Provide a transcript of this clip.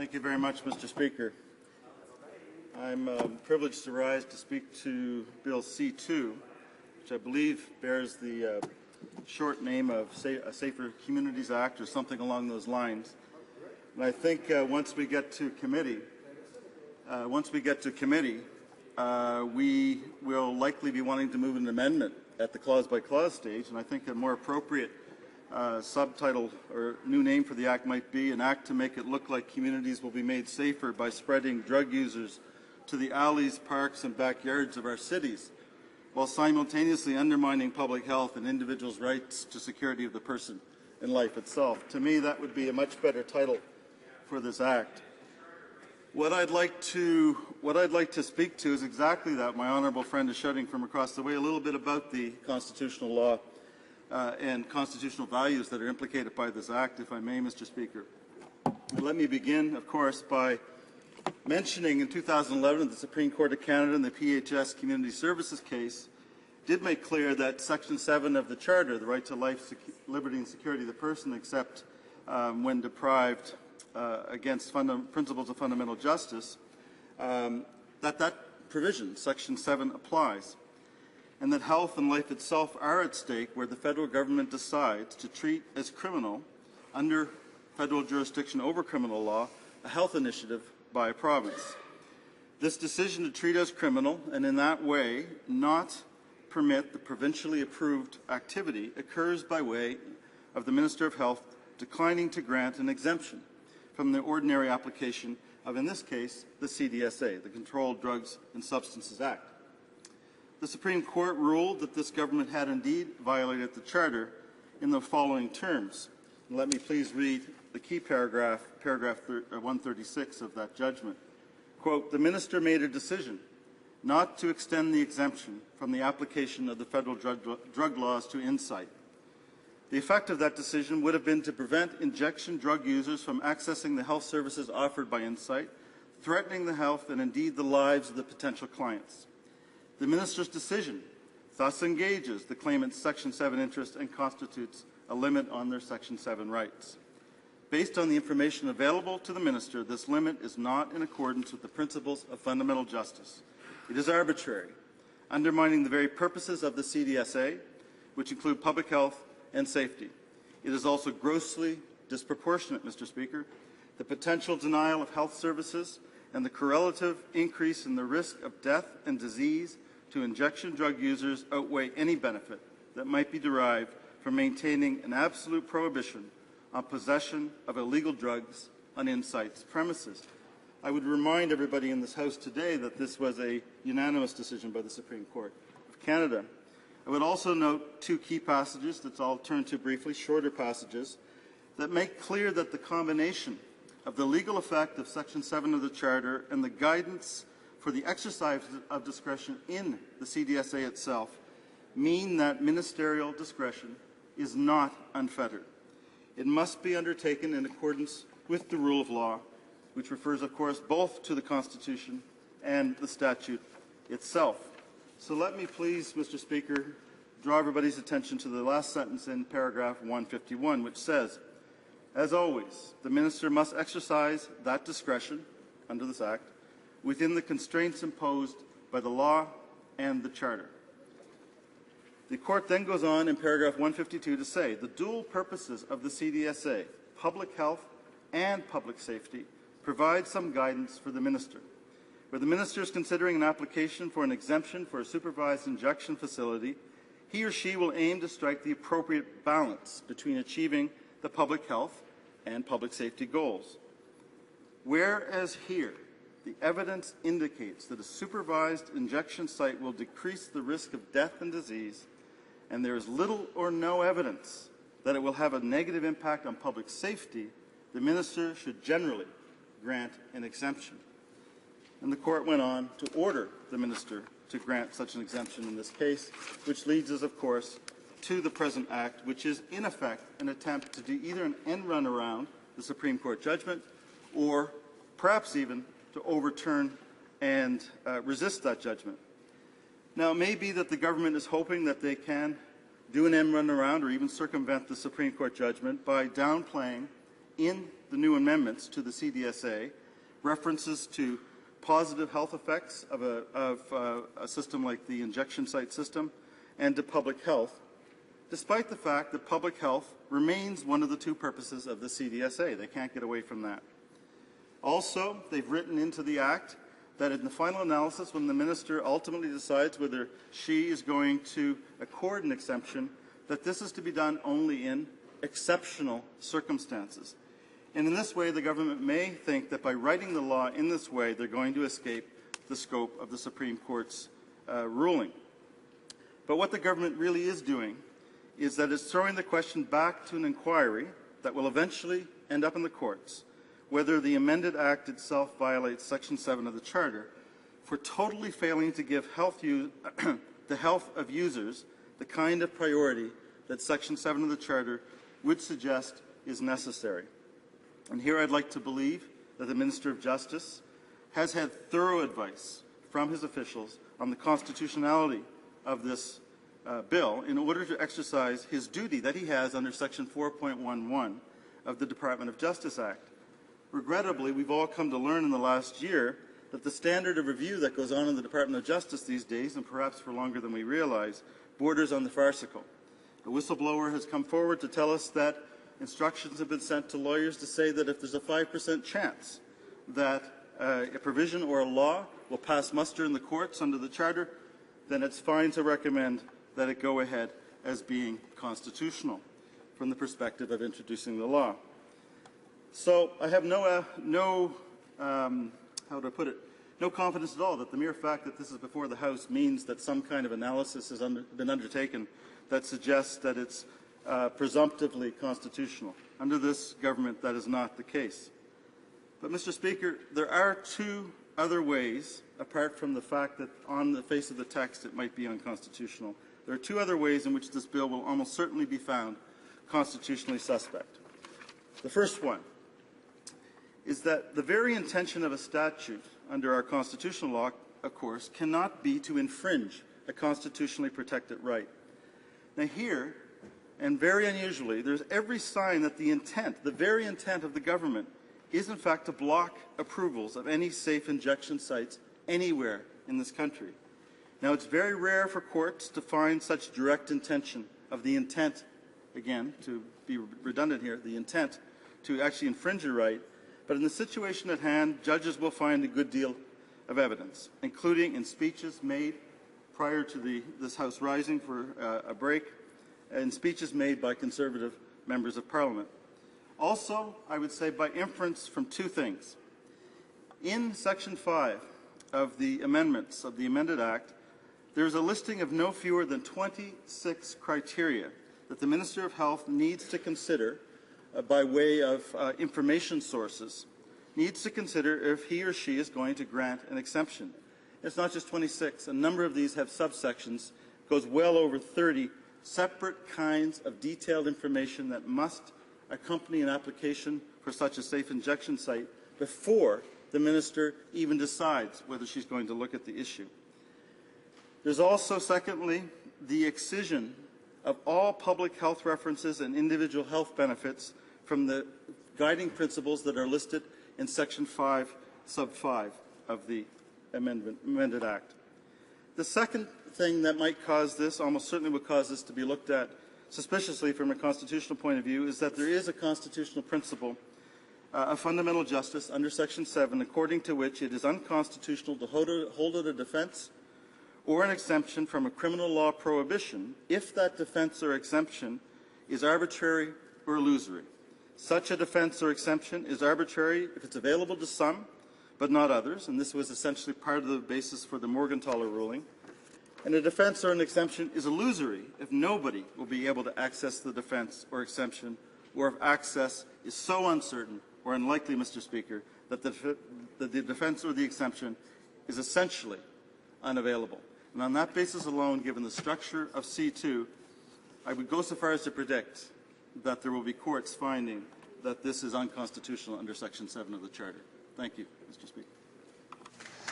Thank you very much, Mr. Speaker. I'm privileged to rise to speak to Bill C-2, which I believe bears the short name of a Safer Communities Act or something along those lines. And I think once we get to committee, we will likely be wanting to move an amendment at the clause-by-clause stage, and I think a more appropriate subtitle or new name for the Act might be an Act to make it look like communities will be made safer by spreading drug users to the alleys, parks and backyards of our cities, while simultaneously undermining public health and individuals' rights to security of the person and life itself. To me, that would be a much better title for this Act. What I'd like to speak to is exactly that. My honourable friend is shouting from across the way a little bit about the constitutional law and constitutional values that are implicated by this Act, if I may, Mr. Speaker. And let me begin, of course, by mentioning in 2011 the Supreme Court of Canada in the PHS Community Services case did make clear that Section 7 of the Charter, the right to life, liberty and security of the person, except when deprived against principles of fundamental justice, that provision, Section 7, applies, and that health and life itself are at stake where the federal government decides to treat as criminal, under federal jurisdiction over criminal law, a health initiative by a province. This decision to treat as criminal and in that way not permit the provincially approved activity occurs by way of the Minister of Health declining to grant an exemption from the ordinary application of, in this case, the CDSA, the Controlled Drugs and Substances Act. The Supreme Court ruled that this government had indeed violated the Charter in the following terms. And let me please read the key paragraph 136 of that judgment. Quote, "The Minister made a decision not to extend the exemption from the application of the federal drug laws to Insight. The effect of that decision would have been to prevent injection drug users from accessing the health services offered by Insight, threatening the health and indeed the lives of the potential clients. The Minister's decision thus engages the claimant's Section 7 interest and constitutes a limit on their Section 7 rights. Based on the information available to the Minister, this limit is not in accordance with the principles of fundamental justice. It is arbitrary, undermining the very purposes of the CDSA, which include public health and safety. It is also grossly disproportionate, Mr. Speaker. The potential denial of health services and the correlative increase in the risk of death and disease to injection drug users outweigh any benefit that might be derived from maintaining an absolute prohibition on possession of illegal drugs on Insight's premises." I would remind everybody in this House today that this was a unanimous decision by the Supreme Court of Canada. I would also note two key passages that I'll turn to briefly, shorter passages, that make clear that the combination of the legal effect of Section 7 of the Charter and the guidance for the exercise of discretion in the CDSA itself mean that ministerial discretion is not unfettered. It must be undertaken in accordance with the rule of law, which refers, of course, both to the Constitution and the statute itself. So let me please, Mr. Speaker, draw everybody's attention to the last sentence in paragraph 151, which says, "As always, the Minister must exercise that discretion under this Act within the constraints imposed by the law and the Charter." The Court then goes on in paragraph 152 to say, "The dual purposes of the CDSA, public health and public safety, provide some guidance for the Minister. Where the Minister is considering an application for an exemption for a supervised injection facility, he or she will aim to strike the appropriate balance between achieving the public health and public safety goals. Whereas here, the evidence indicates that a supervised injection site will decrease the risk of death and disease, and there is little or no evidence that it will have a negative impact on public safety, the Minister should generally grant an exemption." And the Court went on to order the Minister to grant such an exemption in this case, which leads us, of course, to the present Act, which is, in effect, an attempt to do either an end run around the Supreme Court judgment or perhaps even to overturn and resist that judgment. Now, it may be that the government is hoping that they can do an end run around or even circumvent the Supreme Court judgment by downplaying in the new amendments to the CDSA, references to positive health effects of a system like the injection site system, and to public health, despite the fact that public health remains one of the two purposes of the CDSA. They can't get away from that. Also, they've written into the Act that in the final analysis, when the minister ultimately decides whether she is going to accord an exemption, that this is to be done only in exceptional circumstances. And in this way, the government may think that by writing the law in this way, they're going to escape the scope of the Supreme Court's ruling. But what the government really is doing is that it's throwing the question back to an inquiry that will eventually end up in the courts, whether the amended Act itself violates Section 7 of the Charter, for totally failing to give the health of users the kind of priority that Section 7 of the Charter would suggest is necessary. And here I'd like to believe that the Minister of Justice has had thorough advice from his officials on the constitutionality of this bill in order to exercise his duty that he has under Section 4.11 of the Department of Justice Act. Regrettably, we've all come to learn in the last year that the standard of review that goes on in the Department of Justice these days, and perhaps for longer than we realize, borders on the farcical. A whistleblower has come forward to tell us that instructions have been sent to lawyers to say that if there's a 5% chance that a provision or a law will pass muster in the courts under the Charter, then it's fine to recommend that it go ahead as being constitutional from the perspective of introducing the law. So I have no confidence at all that the mere fact that this is before the House means that some kind of analysis has been undertaken that suggests that it's presumptively constitutional. Under this government, that is not the case. But, Mr. Speaker, there are two other ways, apart from the fact that on the face of the text it might be unconstitutional. There are two other ways in which this bill will almost certainly be found constitutionally suspect. The first one is that the very intention of a statute under our constitutional law, of course, cannot be to infringe a constitutionally protected right. Now here, and very unusually, there's every sign that the very intent of the government is in fact to block approvals of any safe injection sites anywhere in this country. Now, it's very rare for courts to find such direct intention of the intent, again, to be redundant here, the intent to actually infringe a right. But in the situation at hand, judges will find a good deal of evidence, including in speeches made prior to this House rising for a break, and speeches made by Conservative members of Parliament. Also, I would say by inference from two things. In Section 5 of the amendments of the amended Act, there is a listing of no fewer than 26 criteria that the Minister of Health needs to consider by way of information sources, needs to consider if he or she is going to grant an exemption. It's not just 26. A number of these have subsections, goes well over 30 separate kinds of detailed information that must accompany an application for such a safe injection site before the minister even decides whether she's going to look at the issue. There's also, secondly, the excision of all public health references and individual health benefits from the guiding principles that are listed in Section 5, Sub 5 of the amended Act. The second thing that might cause this, almost certainly would cause this to be looked at suspiciously from a constitutional point of view, is that there is a constitutional principle of fundamental justice under Section 7, according to which it is unconstitutional to hold out a defense or an exemption from a criminal law prohibition if that defense or exemption is arbitrary or illusory. Such a defense or exemption is arbitrary if it's available to some, but not others, and this was essentially part of the basis for the Morgentaler ruling. And a defense or an exemption is illusory if nobody will be able to access the defense or exemption, or if access is so uncertain or unlikely, Mr. Speaker, that the defense or the exemption is essentially unavailable. And on that basis alone, given the structure of C-2, I would go so far as to predict that there will be courts finding that this is unconstitutional under Section 7 of the Charter. Thank you, Mr. Speaker.